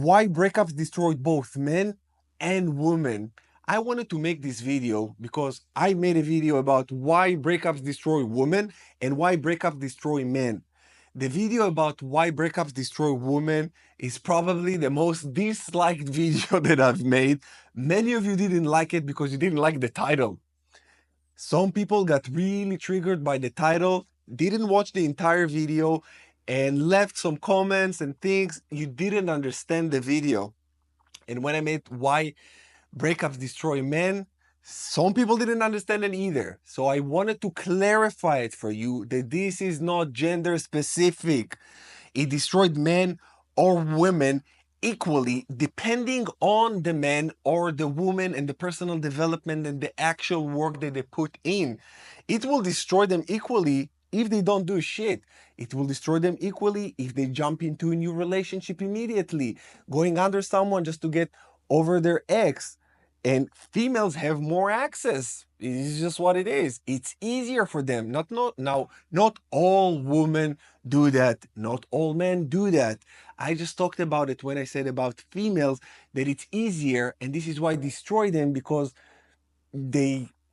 why breakups destroyed both men and women. I wanted to make this video because I made a video about why breakups destroy women and why breakups destroy men. The video about why breakups destroy women is probably the most disliked video that I've made. Many of you didn't like it because you didn't like the title. Some people got really triggered by the title, didn't watch the entire video, and left some comments and things. You didn't understand the video. And when I made why breakups destroy men, some people didn't understand it either. So I wanted to clarify it for you that this is not gender specific. It destroyed men or women equally, depending on the man or the woman and the personal development and the actual work that they put in. It will destroy them equally if they don't do shit. It will destroy them equally if they jump into a new relationship immediately, going under someone just to get over their ex. And females have more access. It's just what it is. It's easier for them. Not all women do that. Not all men do that. I just talked about it when I said about females, that it's easier, and this is why I destroy them, because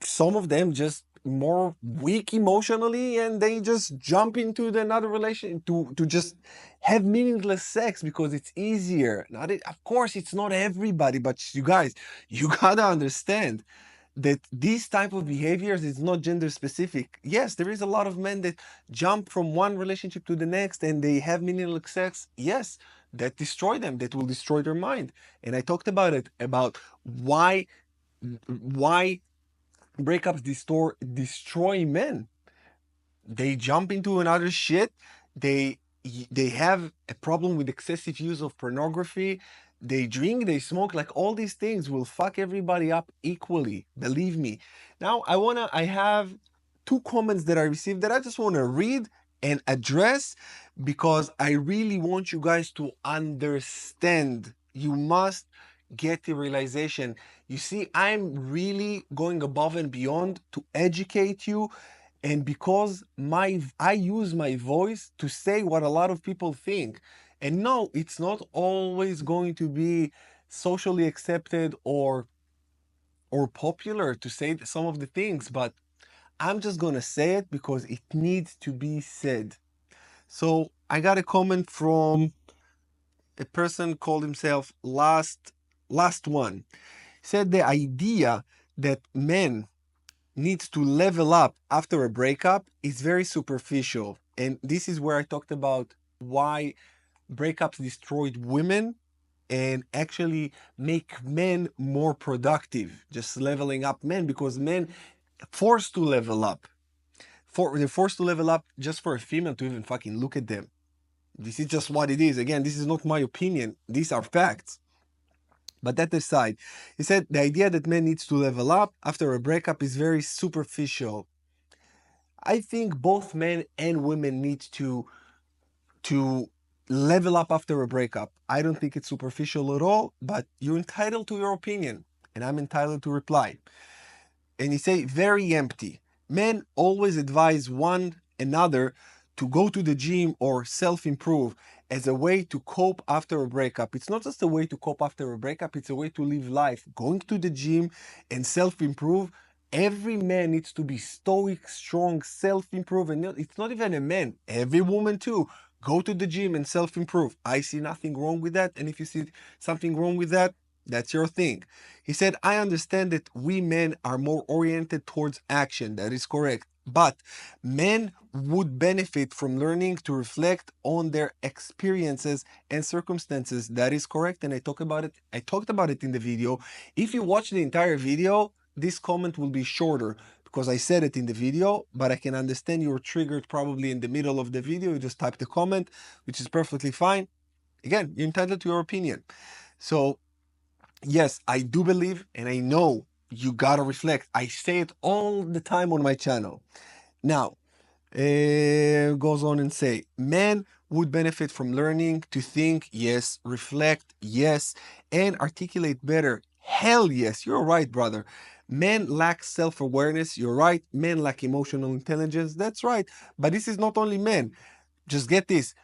some of them just more weak emotionally, and they just jump into another relation to just have meaningless sex because it's easier. Of course, it's not everybody, but you guys, you gotta understand that these type of behaviors is not gender specific. Yes, there is a lot of men that jump from one relationship to the next and they have meaningless sex. Yes, that destroy them, that will destroy their mind. And I talked about it, about why breakups destroy men. They jump into another shit. They have a problem with excessive use of pornography. They drink, they smoke, like all these things will fuck everybody up equally. Believe me. Now I have two comments that I received that I just want to read and address, because I really want you guys to understand. You must get the realization. You see, I'm really going above and beyond to educate you, and because I use my voice to say what a lot of people think. And no, it's not always going to be socially accepted or popular to say some of the things, but I'm just gonna say it because it needs to be said. So I got a comment from a person called himself last one. Said the idea that men needs to level up after a breakup is very superficial. And this is where I talked about why breakups destroyed women and actually make men more productive, just leveling up men, because men forced to level up. They're forced to level up just for a female to even fucking look at them. This is just what it is. Again, this is not my opinion. These are facts. But that aside, he said the idea that men needs to level up after a breakup is very superficial. I think both men and women need to level up after a breakup. I don't think it's superficial at all, but you're entitled to your opinion, and I'm entitled to reply. And he say very empty. Men always advise one another to go to the gym or self-improve as a way to cope after a breakup. It's not just a way to cope after a breakup, it's a way to live life. Going to the gym and self-improve. Every man needs to be stoic, strong, self-improve. And it's not even a man, every woman too. Go to the gym and self-improve. I see nothing wrong with that. And if you see something wrong with that, that's your thing. He said, I understand that we men are more oriented towards action. That is correct. But men would benefit from learning to reflect on their experiences and circumstances. That is correct. And I talked about it in the video. If you watch the entire video, this comment will be shorter because I said it in the video, but I can understand you're triggered probably in the middle of the video. You just type the comment, which is perfectly fine. Again, you're entitled to your opinion. So yes, I do believe, and I know you gotta reflect. I say it all the time on my channel. Now, goes on and say, men would benefit from learning to think, yes, reflect, yes, and articulate better. Hell yes, you're right, brother. Men lack self-awareness, you're right. Men lack emotional intelligence, that's right. But this is not only men. Just get this.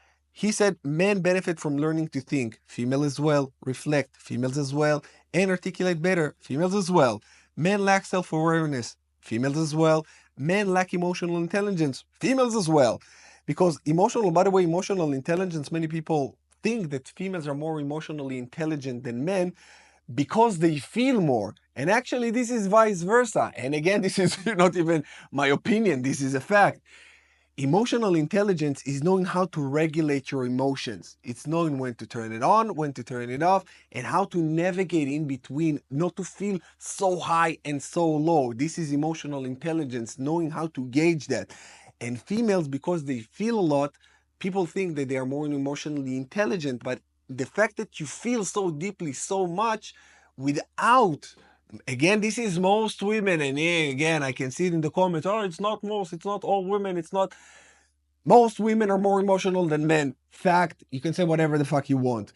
He said men benefit from learning to think, female as well, reflect, females as well, and articulate better, females as well. Men lack self-awareness, females as well. Men lack emotional intelligence, females as well. Because emotional, by the way, emotional intelligence, many people think that females are more emotionally intelligent than men because they feel more. And actually, this is vice versa. And again, this is not even my opinion, this is a fact. Emotional intelligence is knowing how to regulate your emotions. It's knowing when to turn it on, when to turn it off, and how to navigate in between, not to feel so high and so low. This is emotional intelligence, knowing how to gauge that. And females, because they feel a lot, people think that they are more emotionally intelligent, but the fact that you feel so deeply, so much, without, again, this is most women, and again, I can see it in the comments, oh, it's not most, it's not all women, it's not, most women are more emotional than men. Fact, you can say whatever the fuck you want.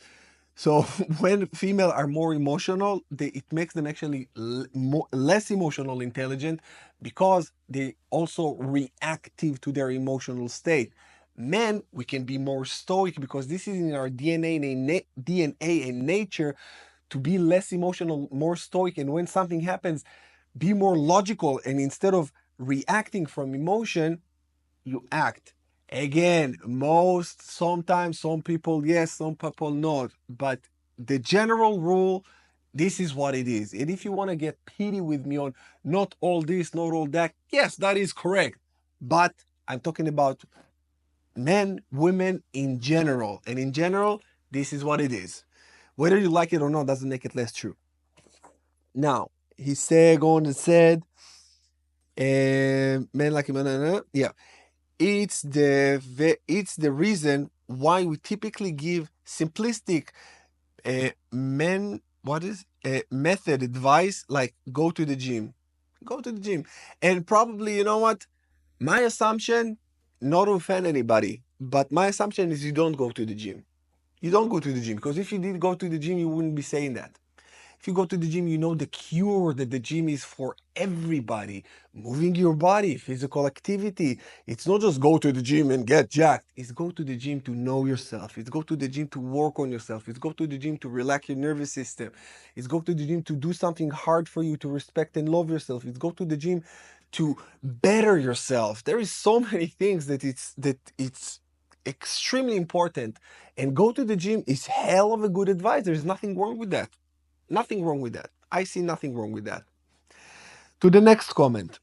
So when female are more emotional, it makes them actually less emotional intelligent because they also reactive to their emotional state. Men, we can be more stoic because this is in our DNA and nature to be less emotional, more stoic, and when something happens, be more logical, and instead of reacting from emotion, you act. Again, sometimes some people yes, some people not, but the general rule, this is what it is. And if you want to get pity with me on not all this, not all that, yes, that is correct. But I'm talking about men, women in general. And in general, this is what it is. Whether you like it or not doesn't make it less true. Now, he said, going and said, men like yeah. It's the reason why we typically give simplistic men what is method advice, like go to the gym. And probably, you know what, my assumption, not to offend anybody, but my assumption is you don't go to the gym. You don't go to the gym, because if you did go to the gym, you wouldn't be saying that. If you go to the gym, you know the cure that the gym is for everybody. Moving your body, physical activity. It's not just go to the gym and get jacked. It's go to the gym to know yourself. It's go to the gym to work on yourself. It's go to the gym to relax your nervous system. It's go to the gym to do something hard for you, to respect and love yourself. It's go to the gym to better yourself. There is so many things that it's extremely important. And go to the gym is hell of a good advice. There's nothing wrong with that. Nothing wrong with that. I see nothing wrong with that. To the next comment.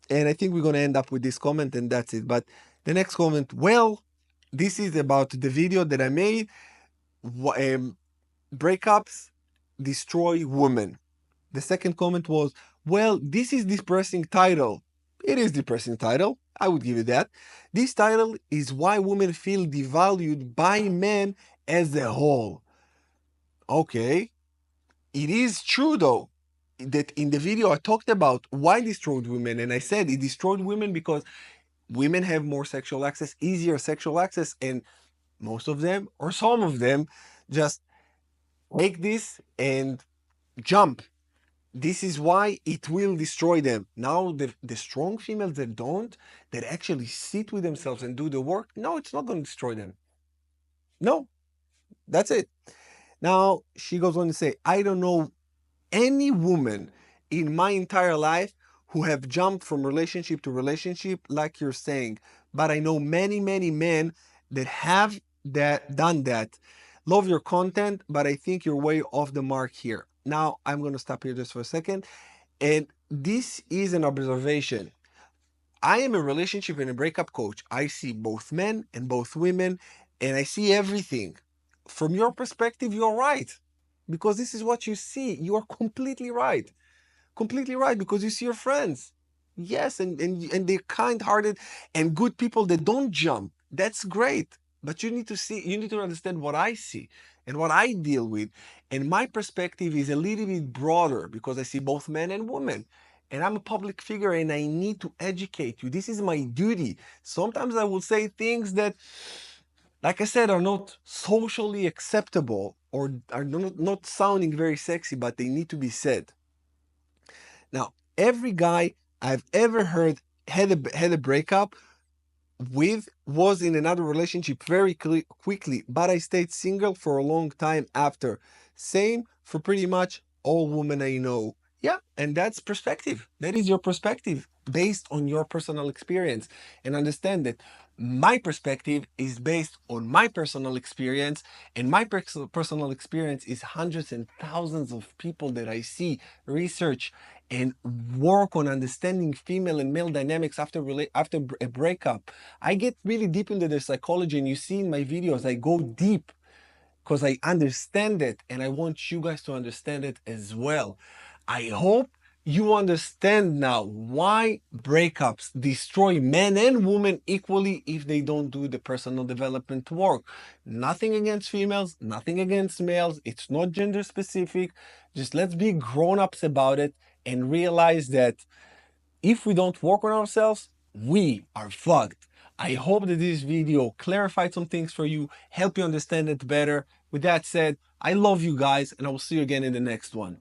And I think we're going to end up with this comment and that's it. But the next comment, well, this is about the video that I made. Breakups destroy women. The second comment was, well, this is depressing title. It is depressing title. I would give you that. This title is why women feel devalued by men as a whole. Okay. It is true though that in the video I talked about why it destroyed women, and I said it destroyed women because women have more sexual access, easier sexual access, and most of them, or some of them, just take this and jump. This is why it will destroy them. Now, the strong females that don't, that actually sit with themselves and do the work, no, it's not going to destroy them. No, that's it. Now, she goes on to say, I don't know any woman in my entire life who have jumped from relationship to relationship like you're saying, but I know many men that have done that. Love your content, but I think you're way off the mark here. Now I'm going to stop here just for a second, and this is an observation. I am a relationship and a breakup coach. I see both men and both women, and I see everything. From your perspective, you're right, because this is what you see. You are completely right. Completely right, because you see your friends. Yes, and they're kind-hearted and good people that don't jump. That's great. But you need to understand what I see and what I deal with. And my perspective is a little bit broader because I see both men and women. And I'm a public figure and I need to educate you. This is my duty. Sometimes I will say things that, like I said, are not socially acceptable or are not sounding very sexy, but they need to be said. Now, every guy I've ever heard had a breakup with was in another relationship very quickly, but I stayed single for a long time after. Same for pretty much all women I know. Yeah, and that's perspective. That is your perspective based on your personal experience. And understand that my perspective is based on my personal experience, and my personal experience is hundreds and thousands of people that I see, research, and work on understanding female and male dynamics after a breakup. I get really deep into the psychology, and you see in my videos I go deep because I understand it, and I want you guys to understand it as well. I hope you understand now why breakups destroy men and women equally if they don't do the personal development work. Nothing against females, nothing against males. It's not gender specific. Just let's be grown-ups about it and realize that if we don't work on ourselves, we are fucked. I hope that this video clarified some things for you, help you understand it better. With that said, I love you guys, and I will see you again in the next one.